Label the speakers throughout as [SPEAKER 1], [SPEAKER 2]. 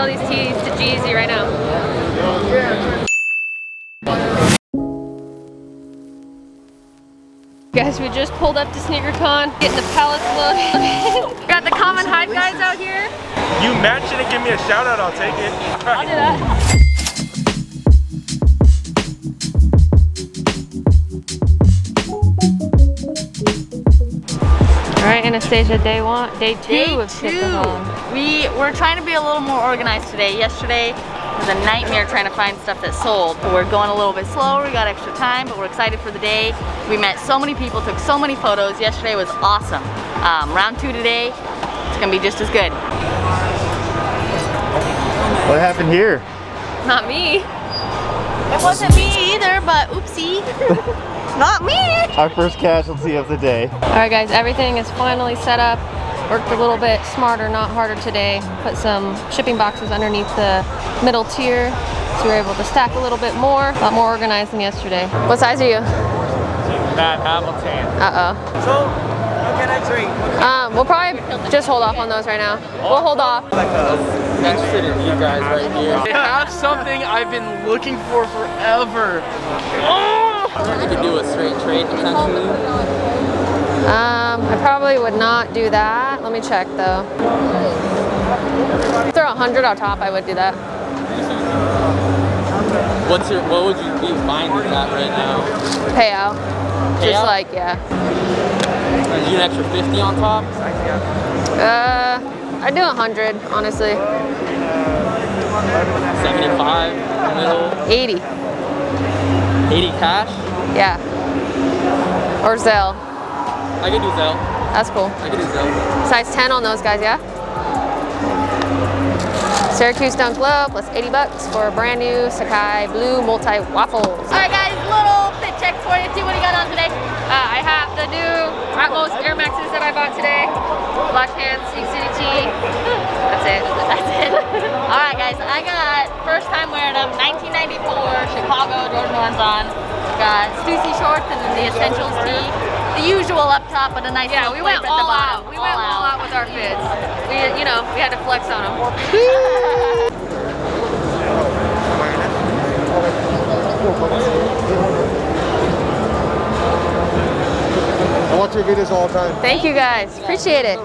[SPEAKER 1] sell these tees to Jeezy right now. Guys, we just pulled up to SNEAKERCON, getting the pallets loaded. Got the Common Hype guys out here.
[SPEAKER 2] You mention it, give me a shout out, I'll take it.
[SPEAKER 1] I'll do that. All right, Anastasia, day two of SNEAKERCON.
[SPEAKER 3] We're trying to be a little more organized today. Yesterday was a nightmare trying to find stuff that sold. We're going a little bit slower, we got extra time, but we're excited for the day. We met so many people, took so many photos. Yesterday was awesome. Round 2 today, it's gonna be just as good.
[SPEAKER 4] What happened here?
[SPEAKER 1] Not me.
[SPEAKER 3] It wasn't me either, but oopsie. Not me!
[SPEAKER 4] Our first casualty of the day.
[SPEAKER 1] All right, guys, everything is finally set up. Worked a little bit smarter, not harder today. Put some shipping boxes underneath the middle tier, so we were able to stack a little bit more. A lot more organized than yesterday. What size are you?
[SPEAKER 2] Matt Hamilton.
[SPEAKER 1] Uh-oh.
[SPEAKER 2] So, what can I drink?
[SPEAKER 1] We'll probably just hold off on those right now. We'll hold off.
[SPEAKER 5] Interested in you guys right here.
[SPEAKER 6] I have something I've been looking for forever.
[SPEAKER 5] You could do a straight trade potentially.
[SPEAKER 1] I probably would not do that. Let me check though. Throw 100 on top, I would do that.
[SPEAKER 5] What would you be buying with that right now?
[SPEAKER 1] Payout. Just
[SPEAKER 5] Payout?
[SPEAKER 1] like, yeah.
[SPEAKER 5] Is you an extra 50 on top?
[SPEAKER 1] I'd do 100, honestly.
[SPEAKER 5] 75 in the middle?
[SPEAKER 1] 80.
[SPEAKER 5] 80 cash?
[SPEAKER 1] Yeah. Or Zelle.
[SPEAKER 5] I could do Zelle.
[SPEAKER 1] That's cool.
[SPEAKER 5] I could do Zelle.
[SPEAKER 1] Size 10 on those guys, yeah? Syracuse Dunk Low plus 80 bucks for a brand new Sakai Blue Multi Waffles.
[SPEAKER 3] All right, guys, little fit check for you. See what you got on today.
[SPEAKER 1] I have the new Atmos Air Maxes that I bought today. Black pants, Sneak City tee. That's it.
[SPEAKER 3] That's it. All right, guys, I got first time wearing them, 1994 Chicago Jordan 1s on. Got Stussy shorts and then the Essentials tee. The usual up top, but a nice
[SPEAKER 1] Yeah, we
[SPEAKER 3] little
[SPEAKER 1] went
[SPEAKER 3] flip at the
[SPEAKER 1] all
[SPEAKER 3] bottom.
[SPEAKER 1] out. We went all out with our fits. We, you know, we had to flex on them.
[SPEAKER 4] I watch your videos all the time.
[SPEAKER 1] Thank you guys. Appreciate it.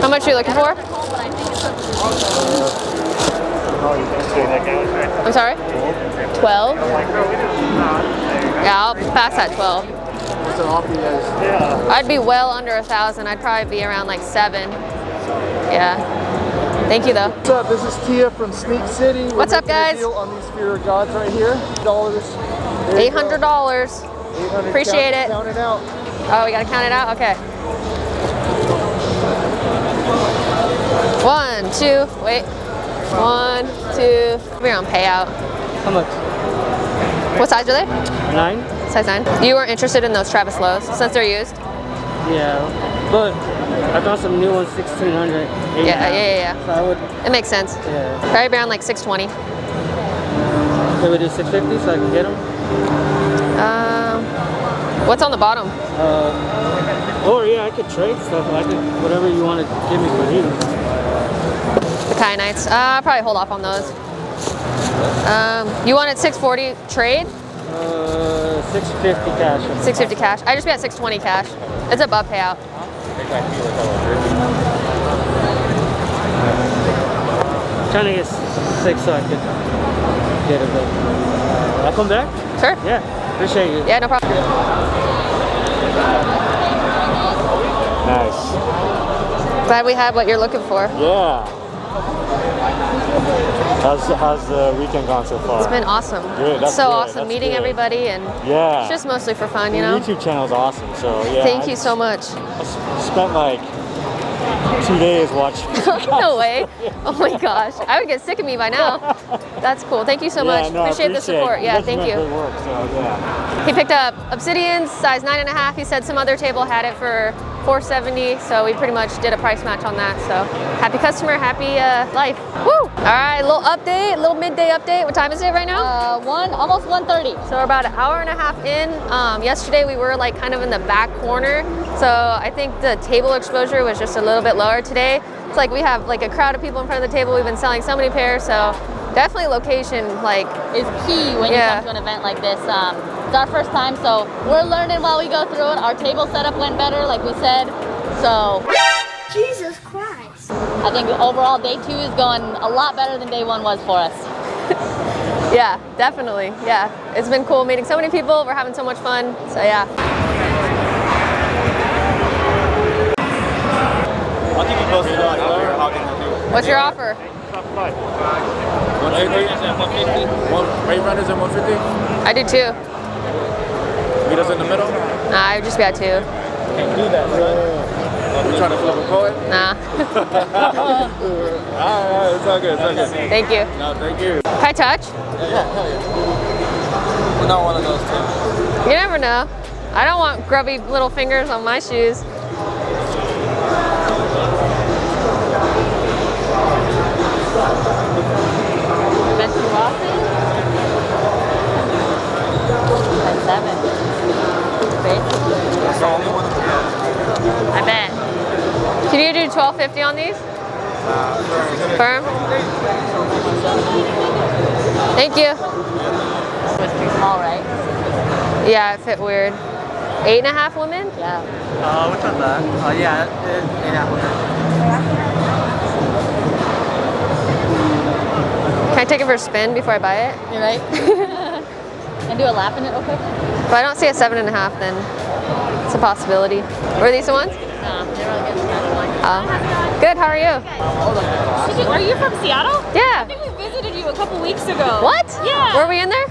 [SPEAKER 1] How much are you looking for? I'm sorry? 12? Yeah, I'll pass at 12. I'd be well under 1,000. I'd probably be around like 7. Yeah. Thank you though.
[SPEAKER 4] What's up? This is Tia from Sneak City.
[SPEAKER 1] What's up, guys?
[SPEAKER 4] Deal on these Fear of Gods right here.
[SPEAKER 1] $800.
[SPEAKER 4] $800.
[SPEAKER 1] Appreciate it.
[SPEAKER 4] Count it out.
[SPEAKER 1] Oh, we gotta count it out? Okay. 1, 2, wait. 1, 2. We're on payout.
[SPEAKER 6] How much?
[SPEAKER 1] What size are they?
[SPEAKER 6] 9?
[SPEAKER 1] Size 9. You weren't interested in those Travis Lows since they're used?
[SPEAKER 6] Yeah, but I found some new ones, 1600.
[SPEAKER 1] Yeah.
[SPEAKER 6] So I would.
[SPEAKER 1] It makes sense.
[SPEAKER 6] Yeah.
[SPEAKER 1] Probably around like 620.
[SPEAKER 6] Can we do 650 so I can get them?
[SPEAKER 1] What's on the bottom?
[SPEAKER 6] Or yeah, I could trade stuff. I could whatever you want to give me for these.
[SPEAKER 1] The Kyanites. I'll probably hold off on those. You wanted 640 trade?
[SPEAKER 6] 650 cash.
[SPEAKER 1] 650 cash. I just be at 620 cash. It's above payout.
[SPEAKER 6] Trying to get 6 so I could get it. I'll come back?
[SPEAKER 1] Sure.
[SPEAKER 6] Yeah. Appreciate you.
[SPEAKER 1] Yeah, no problem.
[SPEAKER 4] Nice.
[SPEAKER 1] Glad we had what you're looking for.
[SPEAKER 4] Yeah. How's the weekend gone so far?
[SPEAKER 1] It's been awesome.
[SPEAKER 4] Good, that's
[SPEAKER 1] so
[SPEAKER 4] good,
[SPEAKER 1] awesome
[SPEAKER 4] that's
[SPEAKER 1] meeting
[SPEAKER 4] good.
[SPEAKER 1] everybody, and
[SPEAKER 4] Yeah.
[SPEAKER 1] it's just mostly for fun, you
[SPEAKER 4] Your
[SPEAKER 1] know?
[SPEAKER 4] YouTube channel is awesome, so yeah.
[SPEAKER 1] Thank you so much.
[SPEAKER 4] I spent like 2 days watching.
[SPEAKER 1] No way. Oh my gosh. I would get sick of me by now. That's cool. Thank you so much.
[SPEAKER 4] No, I
[SPEAKER 1] appreciate the support.
[SPEAKER 4] it.
[SPEAKER 1] Yeah,
[SPEAKER 4] guys
[SPEAKER 1] thank
[SPEAKER 4] doing
[SPEAKER 1] you.
[SPEAKER 4] Great work, so yeah.
[SPEAKER 1] He picked up Obsidians, size 9.5. He said some other table had it for $470, so we pretty much did a price match on that. So happy customer, happy life. Woo! All right, little update, little midday update. What time is it right now?
[SPEAKER 3] Almost 1:30.
[SPEAKER 1] So we're about an hour and a half in. Yesterday we were like kind of in the back corner, so I think the table exposure was just a little bit lower today. It's like we have like a crowd of people in front of the table. We've been selling so many pairs, so definitely location like
[SPEAKER 3] Is key when you come to an event like this. It's our first time, so we're learning while we go through it. Our table setup went better, like we said. So
[SPEAKER 7] Jesus Christ.
[SPEAKER 3] I think overall day 2 is going a lot better than day 1 was for us.
[SPEAKER 1] yeah, definitely. Yeah, it's been cool meeting so many people. We're having so much fun. So yeah.
[SPEAKER 4] I'll keep you posted on how can I do it.
[SPEAKER 1] What's your offer?
[SPEAKER 4] 150 and 150. Rate runners and 150.
[SPEAKER 1] I do 2.
[SPEAKER 4] Meet us in the middle.
[SPEAKER 1] Nah, I just got 2.
[SPEAKER 4] Can't do that, son. We trying to flip a coin?
[SPEAKER 1] Nah.
[SPEAKER 4] Alright, it's all good, it's all good.
[SPEAKER 1] Thank you.
[SPEAKER 4] No, thank you.
[SPEAKER 1] Can I touch?
[SPEAKER 4] Yeah, hell yeah. We're not one of those two.
[SPEAKER 1] You never know. I don't want grubby little fingers on my shoes.
[SPEAKER 4] That's the only one that
[SPEAKER 3] I bet.
[SPEAKER 1] Can you do $12.50 on these? Firm? Thank you.
[SPEAKER 3] It was too small, right?
[SPEAKER 1] Yeah, it fit weird. 8.5 women?
[SPEAKER 3] Yeah.
[SPEAKER 5] Which one's that? Oh, yeah,
[SPEAKER 1] Can I take it for a spin before I buy it?
[SPEAKER 3] You're right. And do a lap in it real quick?
[SPEAKER 1] If I don't see a 7.5, then it's a possibility. Were these the ones?
[SPEAKER 3] No, they're really good.
[SPEAKER 1] Good, how are you?
[SPEAKER 8] Are you from Seattle? I
[SPEAKER 1] Yeah.
[SPEAKER 8] think we visited you a couple weeks ago.
[SPEAKER 1] What?
[SPEAKER 8] Yeah.
[SPEAKER 1] Were we in there?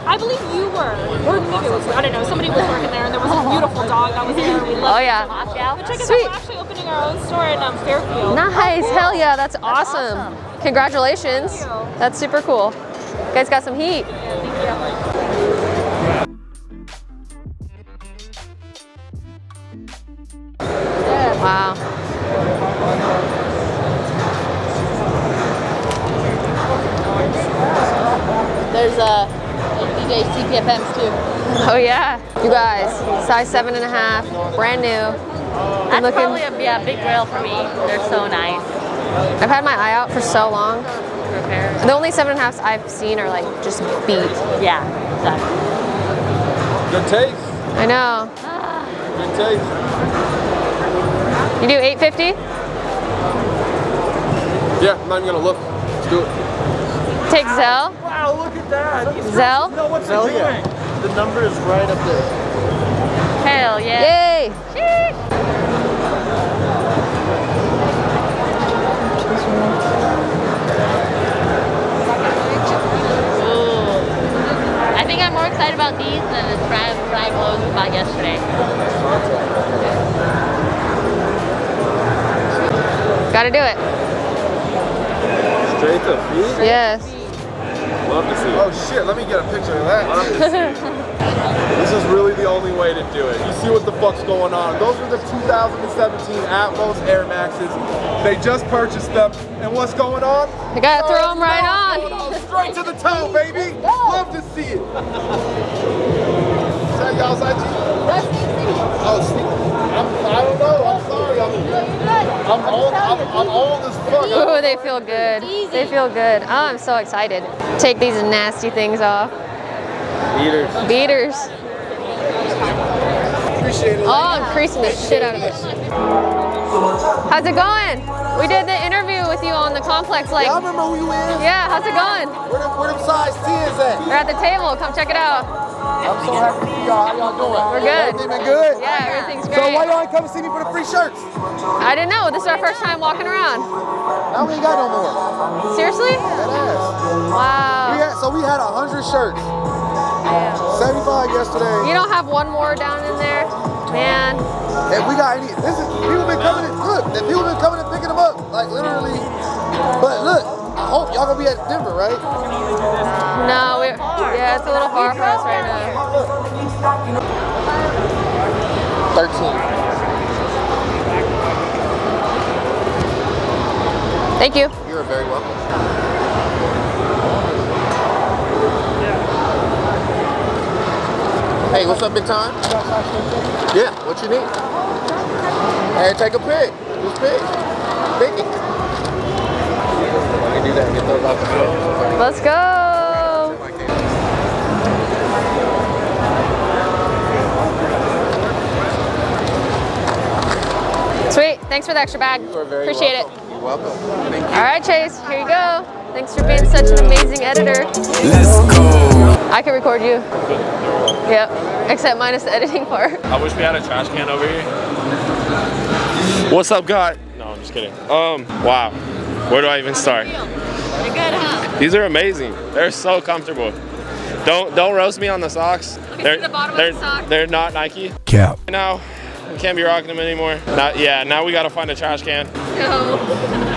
[SPEAKER 8] I believe you were. Or maybe it was, I don't know, somebody was working there and there was a beautiful dog that was there. We loved
[SPEAKER 1] Oh, yeah.
[SPEAKER 8] it. But check us out,
[SPEAKER 1] Sweet.
[SPEAKER 8] we're actually opening our own store in Fairfield.
[SPEAKER 1] Nice, hell yeah, that's awesome.
[SPEAKER 3] awesome.
[SPEAKER 1] Congratulations.
[SPEAKER 8] Thank you.
[SPEAKER 1] That's super cool. You guys got some heat. Wow.
[SPEAKER 3] There's DJ CPFMs too.
[SPEAKER 1] Oh yeah. You guys, size 7.5, brand new.
[SPEAKER 3] That's
[SPEAKER 1] looking-
[SPEAKER 3] probably a big grail for me. They're so nice.
[SPEAKER 1] I've had my eye out for so long.
[SPEAKER 3] Repair.
[SPEAKER 1] The only 7.5s I've seen are like just beat.
[SPEAKER 3] Yeah, exactly.
[SPEAKER 4] Good taste.
[SPEAKER 1] I know.
[SPEAKER 4] Good taste.
[SPEAKER 1] You do 850?
[SPEAKER 4] Yeah, I'm not even gonna look. Let's do it.
[SPEAKER 1] Take Zell.
[SPEAKER 2] Wow, look at that.
[SPEAKER 1] Zell?
[SPEAKER 2] You know what's
[SPEAKER 4] Hell
[SPEAKER 2] doing?
[SPEAKER 4] yeah. The number is right up there.
[SPEAKER 3] Hell yeah.
[SPEAKER 1] Yay!
[SPEAKER 3] Ooh. I think I'm more excited about these than the fried clothes we bought yesterday.
[SPEAKER 1] Gotta do it.
[SPEAKER 4] Straight to feet?
[SPEAKER 1] Yes.
[SPEAKER 4] Love to see it. Oh shit, let me get a picture of that. Love to see it. This is really the only way to do it. You see what the fuck's going on. Those are the 2017 Atmos Air Maxes. They just purchased them. And what's going on?
[SPEAKER 1] You gotta throw them right on.
[SPEAKER 4] Straight to the toe, baby. Love to see it. Is that y'all's IG? Oh, Steve. I don't know. I'm sorry. I'm old as fuck.
[SPEAKER 1] Ooh, they feel good. They feel good. Oh, I'm so excited. Take these nasty things off.
[SPEAKER 4] Beaters.
[SPEAKER 1] Beaters.
[SPEAKER 4] Appreciate it.
[SPEAKER 1] Oh, I'm creasing the shit out of it. How's it going? We did the interview with you on the complex. Like,
[SPEAKER 4] Y'all remember who you is?
[SPEAKER 1] yeah, how's it going?
[SPEAKER 4] Where them size 10s at?
[SPEAKER 1] We're at the table. Come check it out.
[SPEAKER 4] I'm so happy to see y'all. How y'all doing?
[SPEAKER 1] We're good.
[SPEAKER 4] Everything been good?
[SPEAKER 1] Yeah, everything's
[SPEAKER 4] So
[SPEAKER 1] great.
[SPEAKER 4] why y'all ain't come to see me for the free shirts?
[SPEAKER 1] I didn't know. This is our first time walking around.
[SPEAKER 4] Now we ain't got no more.
[SPEAKER 1] Seriously?
[SPEAKER 4] That ass.
[SPEAKER 1] Wow.
[SPEAKER 4] We had 100 shirts. 75 yesterday.
[SPEAKER 1] You don't have one more down in there? Man.
[SPEAKER 4] If we got any, people been coming and look, the people been coming and picking them up, like literally. But look, I hope y'all gonna be at Denver, right?
[SPEAKER 1] No, yeah, it's a little far for us right now.
[SPEAKER 4] 13.
[SPEAKER 1] Thank you.
[SPEAKER 4] You're very welcome. Hey, what's up, big time? Yeah, what you need? Hey, take a pic. Just pic. Pick it. I can do that and get those off the floor.
[SPEAKER 1] Let's go. Sweet. Thanks for the extra bag.
[SPEAKER 4] You are very
[SPEAKER 1] Appreciate
[SPEAKER 4] welcome. You're welcome. Thank you.
[SPEAKER 1] All right, Chase. Here you go. Thanks for being such an amazing editor.
[SPEAKER 9] Let's go.
[SPEAKER 1] I can record you. Yep. Except minus the editing part.
[SPEAKER 2] I wish we had a trash can over here. What's up, God? No, I'm just kidding. Wow. Where do I even start?
[SPEAKER 3] You're good, huh?
[SPEAKER 2] These are amazing. They're so comfortable. Don't roast me on the socks.
[SPEAKER 1] see the bottom of the sock?
[SPEAKER 2] They're not Nike.
[SPEAKER 9] Cap.
[SPEAKER 2] Now we can't be rocking them anymore. Now we gotta find a trash can.
[SPEAKER 1] No.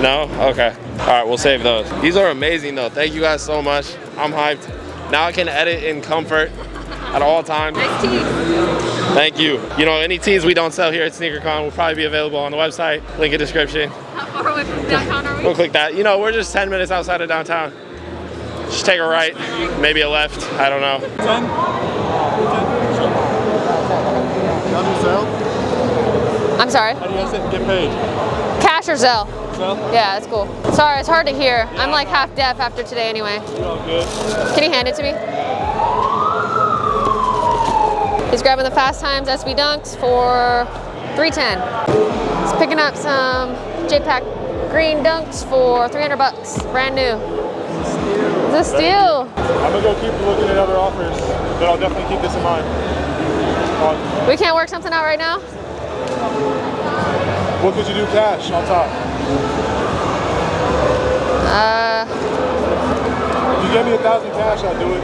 [SPEAKER 2] No? Okay. All right, we'll save those. These are amazing though. Thank you guys so much. I'm hyped. Now I can edit in comfort at all times.
[SPEAKER 1] Nice tees.
[SPEAKER 2] Thank you. You know, any tees we don't sell here at SNEAKERCON will probably be available on the website. Link in description.
[SPEAKER 1] How far away from downtown are we?
[SPEAKER 2] Go click that. You know, we're just 10 minutes outside of downtown. Just take a right, maybe a left. I don't know.
[SPEAKER 1] I'm sorry?
[SPEAKER 4] How do you guys get paid?
[SPEAKER 1] Cash or Zelle?
[SPEAKER 4] Zelle?
[SPEAKER 1] Yeah, that's cool. Sorry, it's hard to hear. I'm like half deaf after today anyway.
[SPEAKER 4] You're all good.
[SPEAKER 1] Can you hand it to me? He's grabbing the Fast Times SB Dunks for $310. He's picking up some J-Pack green Dunks for $300, brand new. It's a steal.
[SPEAKER 4] I'm gonna go keep looking at other offers, but I'll definitely keep this in mind.
[SPEAKER 1] We can't work something out right now?
[SPEAKER 4] What could you do cash on top? If you give me 1,000 cash, I'll do it.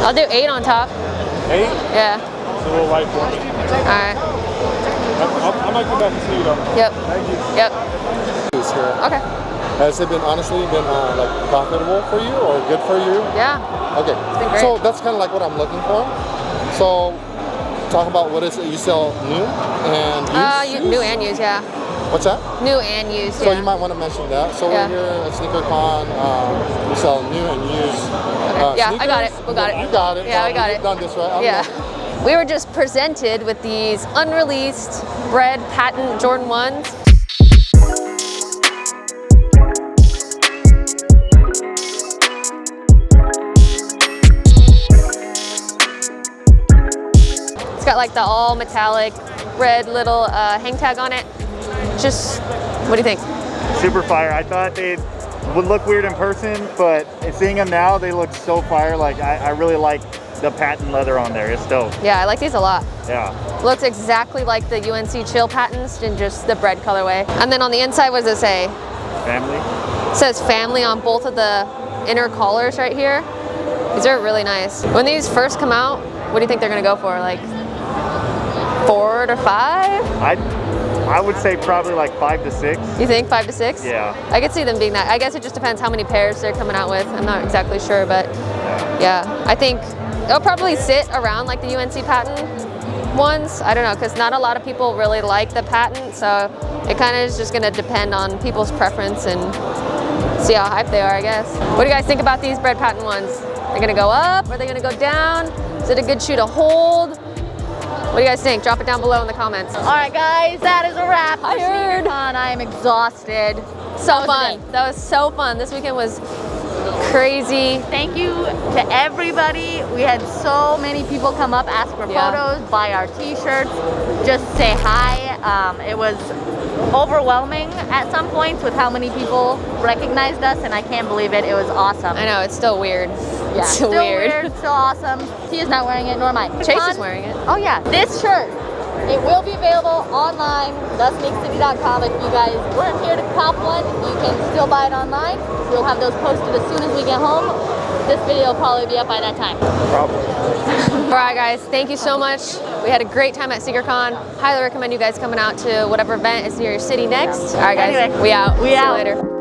[SPEAKER 1] I'll do 8 on top.
[SPEAKER 4] 8?
[SPEAKER 1] Yeah.
[SPEAKER 4] It's a little light for me.
[SPEAKER 1] All right.
[SPEAKER 4] I might come back and see you though.
[SPEAKER 1] Yep.
[SPEAKER 4] Thank you.
[SPEAKER 1] Yep. Okay.
[SPEAKER 4] Has it been honestly like profitable for you or good for you?
[SPEAKER 1] Yeah.
[SPEAKER 4] Okay.
[SPEAKER 1] been great.
[SPEAKER 4] So that's kind of like what I'm looking for. So talk about what is it you sell new and used?
[SPEAKER 1] New and used, yeah.
[SPEAKER 4] What's that?
[SPEAKER 1] New and used,
[SPEAKER 4] So
[SPEAKER 1] yeah.
[SPEAKER 4] you might want to mention that. So
[SPEAKER 1] Yeah.
[SPEAKER 4] we're here at SNEAKERCon. We sell new and used.
[SPEAKER 1] Yeah, I got it.
[SPEAKER 4] sneakers.
[SPEAKER 1] We got it.
[SPEAKER 4] You got it.
[SPEAKER 1] Yeah, we got
[SPEAKER 4] We've
[SPEAKER 1] it.
[SPEAKER 4] done this right. I'm
[SPEAKER 1] Yeah.
[SPEAKER 4] not-
[SPEAKER 1] We were just presented with these unreleased red patent Jordan 1s. It's got like the all metallic red little hang tag on it. Just, what do you think?
[SPEAKER 10] Super fire. I thought they would look weird in person, but seeing them now, they look so fire. Like I really like the patent leather on there. It's dope.
[SPEAKER 1] Yeah, I like these a lot.
[SPEAKER 10] Yeah.
[SPEAKER 1] Looks exactly like the UNC Chill patents in just the bread colorway. And then on the inside, what does it say?
[SPEAKER 10] Family.
[SPEAKER 1] It says family on both of the inner collars right here. These are really nice. When these first come out, what do you think they're gonna go for? Like 4 to 5?
[SPEAKER 10] I would say probably like 5 to 6.
[SPEAKER 1] You think 5 to 6?
[SPEAKER 10] Yeah.
[SPEAKER 1] I could see them being that. I guess it just depends how many pairs they're coming out with. I'm not exactly sure, but yeah. I think it'll probably sit around like the UNC patent ones. I don't know, because not a lot of people really like the patent, so it kind of is just gonna depend on people's preference and see how hyped they are, I guess. What do you guys think about these bread patent ones? They're gonna go up? Are they gonna go down? Is it a good shoe to hold? What do you guys think? Drop it down below in the comments.
[SPEAKER 3] All right, guys, that is a wrap for
[SPEAKER 1] Tired.
[SPEAKER 3] SNEAKERCon. I am exhausted.
[SPEAKER 1] So fun. That was so fun. This weekend was crazy.
[SPEAKER 3] Thank you to everybody. We had so many people come up, ask for photos, buy our t-shirts, just say hi. It was overwhelming at some points with how many people recognized us, and I can't believe it. It was awesome.
[SPEAKER 1] I know, it's still weird.
[SPEAKER 3] Yeah,
[SPEAKER 1] It's still weird.
[SPEAKER 3] still awesome. He is not wearing it, nor am I.
[SPEAKER 1] Chase is wearing it.
[SPEAKER 3] Oh yeah, this shirt. It will be available online, thesneakcity.com. If you guys weren't here to cop one, you can still buy it online. We'll have those posted as soon as we get home. This video will probably be up by that time.
[SPEAKER 10] Probably.
[SPEAKER 1] All right, guys, thank you so much. We had a great time at SNEAKERCon. Highly recommend you guys coming out to whatever event is near your city next. All right, guys,
[SPEAKER 3] Anyway,
[SPEAKER 1] we out.
[SPEAKER 3] we
[SPEAKER 1] See you
[SPEAKER 3] out.
[SPEAKER 1] later.